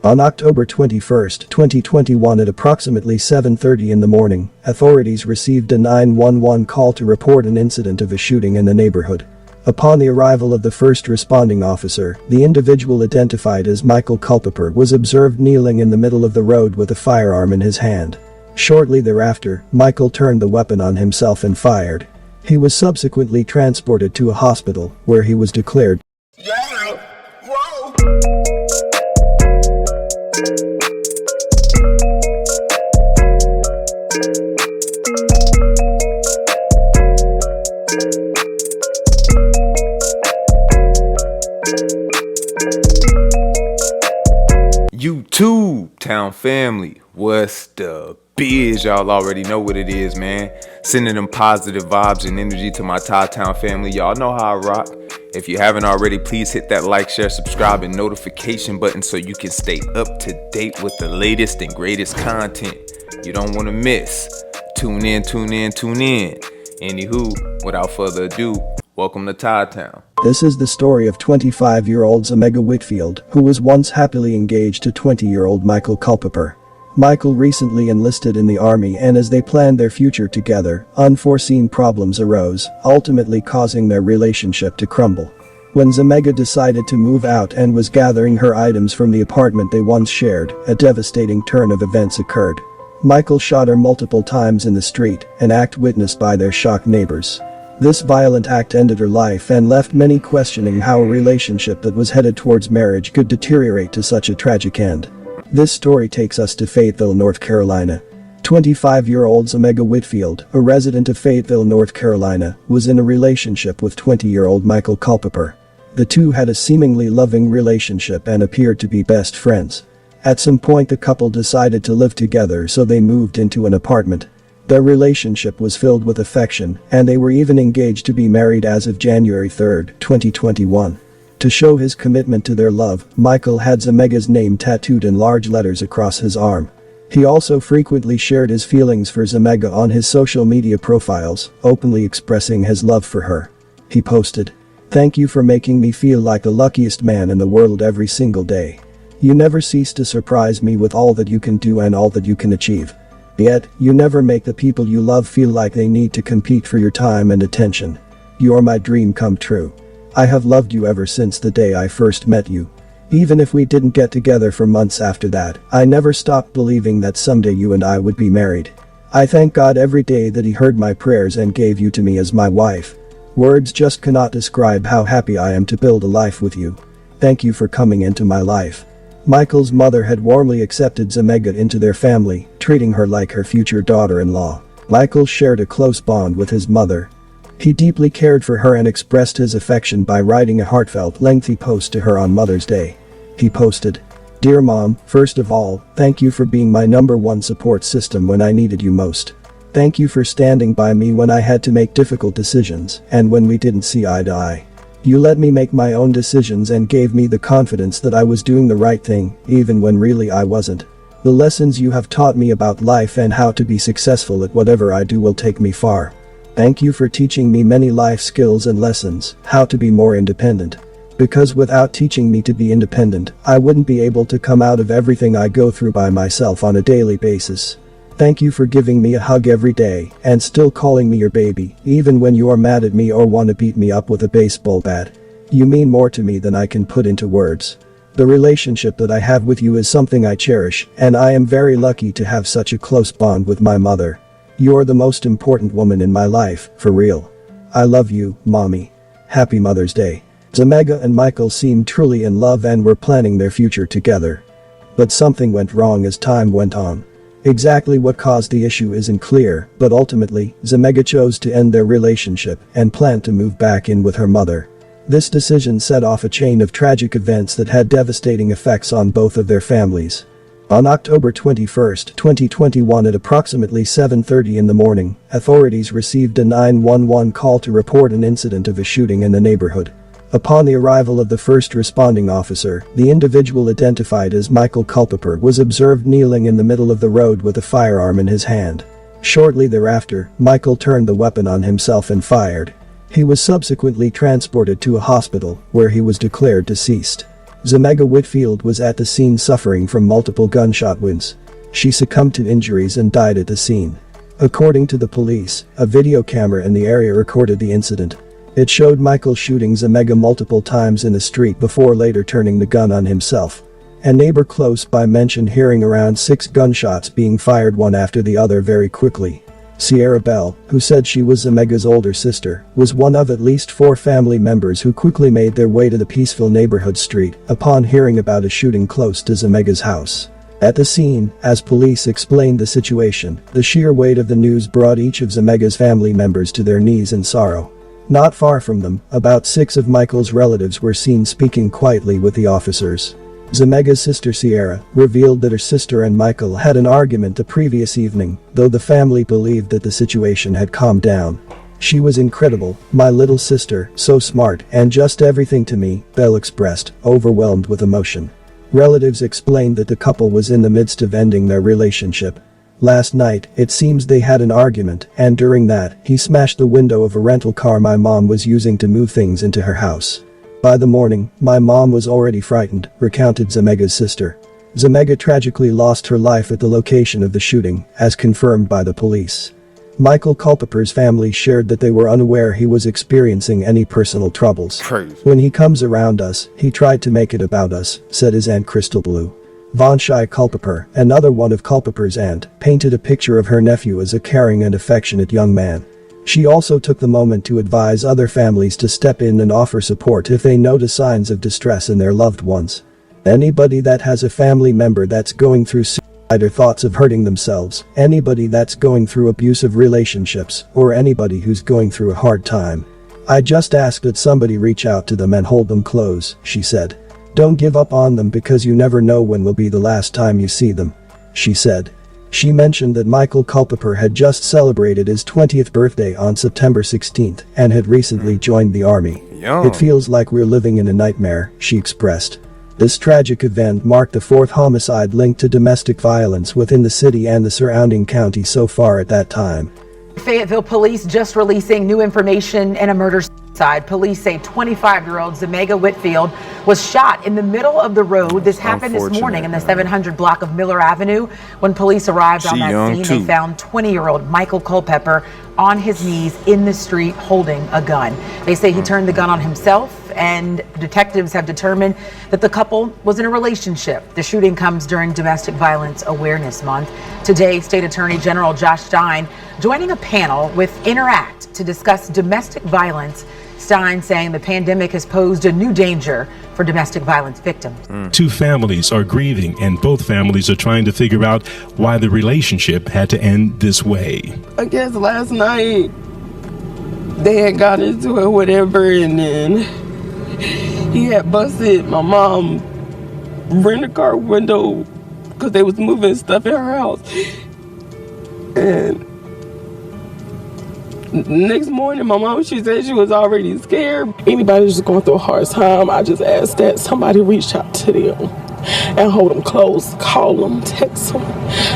On October 21, 2021 at approximately 7:30 in the morning, authorities received a 911 call to report an incident of a shooting in the neighborhood. Upon the arrival of the first responding officer, the individual identified as Michael Culpeper was observed kneeling in the middle of the road with a firearm in his hand. Shortly thereafter, Michael turned the weapon on himself and fired. He was subsequently transported to a hospital, where he was declared Todd-Town family, what's the biz? Y'all already know what it is, man. Sending them positive vibes and energy to my Todd-Town family. Y'all know how I rock. If you haven't already, please hit that like, share, subscribe, and notification button so you can stay up to date with the latest and greatest content you don't want to miss. Tune in. Anywho, without further ado, welcome to Todd-Town. This is the story of 25-year-old Zemega Whitfield, who was once happily engaged to 20-year-old Michael Culpeper. Michael recently enlisted in the army, and as they planned their future together, unforeseen problems arose, ultimately causing their relationship to crumble. When Zemega decided to move out and was gathering her items from the apartment they once shared, a devastating turn of events occurred. Michael shot her multiple times in the street, an act witnessed by their shocked neighbors. This violent act ended her life and left many questioning how a relationship that was headed towards marriage could deteriorate to such a tragic end. This story takes us to Fayetteville, North Carolina. 25-year-old Zemega Whitfield, a resident of Fayetteville, North Carolina, was in a relationship with 20-year-old Michael Culpeper. The two had a seemingly loving relationship and appeared to be best friends. At some point the couple decided to live together, so they moved into an apartment. Their relationship was filled with affection, and they were even engaged to be married as of January 3, 2021. To show his commitment to their love, Michael had Zemega's name tattooed in large letters across his arm. He also frequently shared his feelings for Zemega on his social media profiles, openly expressing his love for her. He posted, "Thank you for making me feel like the luckiest man in the world every single day. You never cease to surprise me with all that you can do and all that you can achieve. Yet, you never make the people you love feel like they need to compete for your time and attention. You're my dream come true. I have loved you ever since the day I first met you. Even if we didn't get together for months after that, I never stopped believing that someday you and I would be married. I thank God every day that He heard my prayers and gave you to me as my wife. Words just cannot describe how happy I am to build a life with you. Thank you for coming into my life." Michael's mother had warmly accepted Zemega into their family, treating her like her future daughter-in-law. Michael shared a close bond with his mother. He deeply cared for her and expressed his affection by writing a heartfelt, lengthy post to her on Mother's Day. He posted, "Dear Mom, first of all, thank you for being my #1 support system when I needed you most. Thank you for standing by me when I had to make difficult decisions and when we didn't see eye to eye. You let me make my own decisions and gave me the confidence that I was doing the right thing, even when really I wasn't. The lessons you have taught me about life and how to be successful at whatever I do will take me far. Thank you for teaching me many life skills and lessons, how to be more independent. Because without teaching me to be independent, I wouldn't be able to come out of everything I go through by myself on a daily basis. Thank you for giving me a hug every day and still calling me your baby, even when you are mad at me or want to beat me up with a baseball bat. You mean more to me than I can put into words. The relationship that I have with you is something I cherish, and I am very lucky to have such a close bond with my mother. You're the most important woman in my life, for real. I love you, Mommy. Happy Mother's Day." Zemega and Michael seemed truly in love and were planning their future together. But something went wrong as time went on. Exactly what caused the issue isn't clear, but ultimately, Zemega chose to end their relationship and planned to move back in with her mother. This decision set off a chain of tragic events that had devastating effects on both of their families. On October 21, 2021 at approximately 7:30 in the morning, authorities received a 911 call to report an incident of a shooting in the neighborhood. Upon the arrival of the first responding officer, the individual identified as Michael Culpeper was observed kneeling in the middle of the road with a firearm in his hand. Shortly thereafter, Michael turned the weapon on himself and fired. He was subsequently transported to a hospital, where he was declared deceased. Zemega Whitfield was at the scene suffering from multiple gunshot wounds. She succumbed to injuries and died at the scene. According to the police, a video camera in the area recorded the incident. It showed Michael shooting Zemega multiple times in the street before later turning the gun on himself. A neighbor close by mentioned hearing around 6 gunshots being fired one after the other very quickly. Sierra Bell, who said she was Zemega's older sister, was one of at least 4 family members who quickly made their way to the peaceful neighborhood street upon hearing about a shooting close to Zemega's house. At the scene, as police explained the situation, the sheer weight of the news brought each of Zemega's family members to their knees in sorrow. Not far from them, about 6 of Michael's relatives were seen speaking quietly with the officers. Zemega's sister Sierra revealed that her sister and Michael had an argument the previous evening, though the family believed that the situation had calmed down. "She was incredible, my little sister, so smart and just everything to me," Bell expressed, overwhelmed with emotion. Relatives explained that the couple was in the midst of ending their relationship. Last night, it seems they had an argument, and during that, he smashed the window of a rental car my mom was using to move things into her house. "By the morning, my mom was already frightened," recounted Zemega's sister. Zemega tragically lost her life at the location of the shooting, as confirmed by the police. Michael Culpeper's family shared that they were unaware he was experiencing any personal troubles. Crazy. "When he comes around us, he tried to make it about us," said his aunt Crystal Blue. Vanshai Culpeper, another one of Culpeper's aunt, painted a picture of her nephew as a caring and affectionate young man. She also took the moment to advise other families to step in and offer support if they notice signs of distress in their loved ones. "Anybody that has a family member that's going through suicide or thoughts of hurting themselves, anybody that's going through abusive relationships, or anybody who's going through a hard time. I just ask that somebody reach out to them and hold them close," she said. "Don't give up on them because you never know when will be the last time you see them," she said. She mentioned that Michael Culpeper had just celebrated his 20th birthday on September 16th and had recently joined the army. "It feels like we're living in a nightmare," she expressed. This tragic event marked the 4th homicide linked to domestic violence within the city and the surrounding county so far at that time. Fayetteville police just releasing new information in a murder suicide. Police say 25-year-old Zemega Whitfield was shot in the middle of the road. This happened this morning in the 700 block of Miller Avenue. When police arrived on that scene, they found 20-year-old Michael Culpeper on his knees in the street holding a gun. They say he turned the gun on himself, and detectives have determined that the couple was in a relationship. The shooting comes during Domestic Violence Awareness Month. Today, State Attorney General Josh Stein joining a panel with Interact to discuss domestic violence. Stein saying the pandemic has posed a new danger for domestic violence victims. 2 families are grieving, and both families are trying to figure out why the relationship had to end this way. I guess last night they had got into it, whatever, and then he had busted my mom rental car window because they was moving stuff in her house. And next morning, my mom, she said she was already scared. Anybody who's going through a hard time, I just ask that somebody reach out to them and hold them close, call them, text them.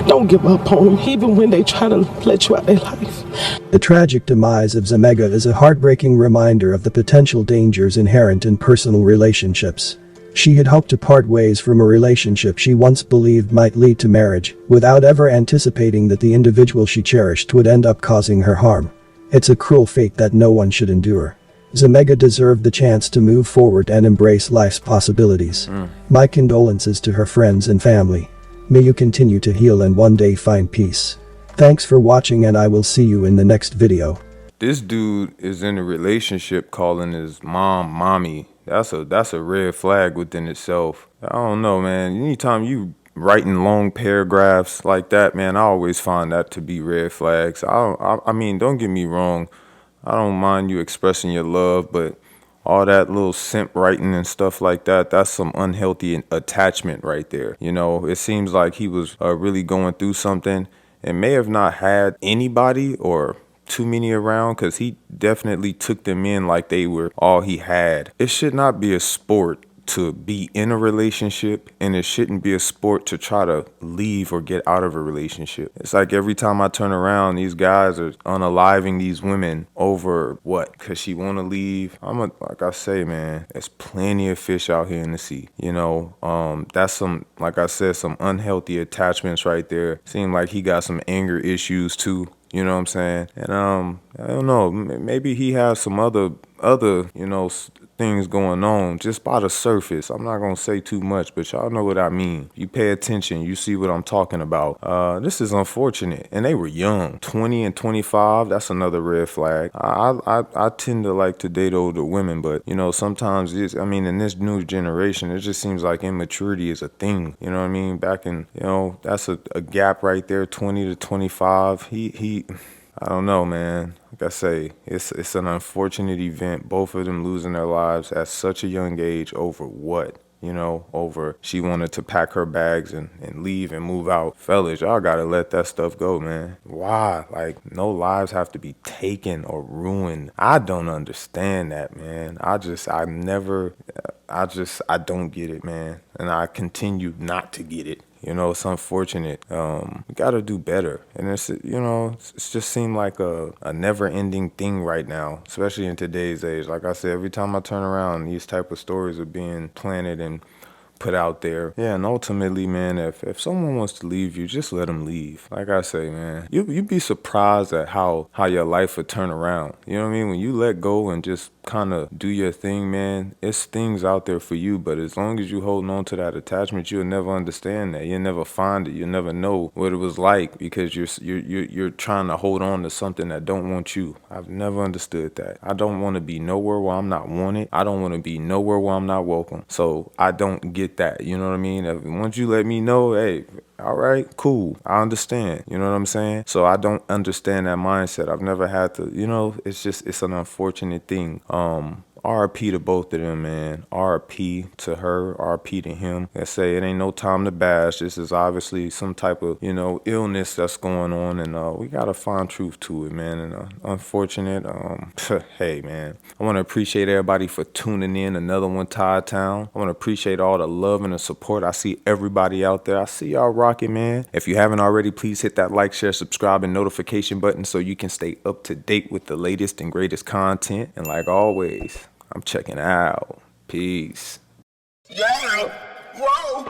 Don't give up on them, even when they try to let you out their life. The tragic demise of Zemega is a heartbreaking reminder of the potential dangers inherent in personal relationships. She had hoped to part ways from a relationship she once believed might lead to marriage, without ever anticipating that the individual she cherished would end up causing her harm. It's a cruel fate that no one should endure. Zemega deserved the chance to move forward and embrace life's possibilities. My condolences to her friends and family. May you continue to heal and one day find peace. Thanks for watching, and I will see you in the next video. This dude is in a relationship calling his mom mommy. That's a red flag within itself. I don't know, man. Anytime you writing long paragraphs like that, man, I always find that to be red flags. I mean, don't get me wrong. I don't mind you expressing your love, but all that little simp writing and stuff like that, that's some unhealthy attachment right there. You know, it seems like he was really going through something and may have not had anybody or too many around, because he definitely took them in like they were all he had. It should not be a sport to be in a relationship, and it shouldn't be a sport to try to leave or get out of a relationship. It's like every time I turn around, these guys are unaliving these women over what? Because she want to leave. Like I say, man, there's plenty of fish out here in the sea. You know, that's some, like I said, some unhealthy attachments right there. Seem like he got some anger issues too. You know what I'm saying? And I don't know, maybe he has some other, you know, things going on just by the surface. I'm not gonna say too much, but y'all know what I mean. You pay attention, you see what I'm talking about. This is unfortunate, and they were young, 20 and 25. That's another red flag. I tend to like to date older women, but you know, sometimes in this new generation, it just seems like immaturity is a thing. You know what I mean? Back in, you know, that's a gap right there, 20 to 25. I don't know, man. Like I say, it's an unfortunate event. Both of them losing their lives at such a young age over what? You know, over she wanted to pack her bags and leave and move out. Fellas, y'all gotta let that stuff go, man. Why? Like, no lives have to be taken or ruined. I don't understand that, man. I don't get it, man. And I continue not to get it. You know, it's unfortunate. We gotta do better. And it's, you know, it's just seemed like a never-ending thing right now, especially in today's age. Like I said, every time I turn around, these type of stories are being planted and put out there. Yeah, and ultimately, man, if someone wants to leave you, just let them leave. Like I say, man, you'd be surprised at how your life would turn around. You know what I mean? When you let go and just kind of do your thing, man, it's things out there for you. But as long as you holding on to that attachment, you'll never understand that. You'll never find it. You'll never know what it was like because you're trying to hold on to something that don't want you. I've never understood that. I don't want to be nowhere where I'm not wanted. I don't want to be nowhere where I'm not welcome. So I don't get that. You know what I mean? Once you let me know, hey, all right, cool, I understand. You know what I'm saying? So I don't understand that mindset. I've never had to, you know, it's an unfortunate thing. RP to both of them, man. RP to her, RP to him. They say it ain't no time to bash. This is obviously some type of, you know, illness that's going on, and we gotta find truth to it, man. And unfortunate. Hey, man, I want to appreciate everybody for tuning in. Another one, Todd-Town. I want to appreciate all the love and the support. I see everybody out there. I see y'all rocking, man. If you haven't already, please hit that like, share, subscribe, and notification button so you can stay up to date with the latest and greatest content. And like always, I'm checking out. Peace. Yeah. Whoa.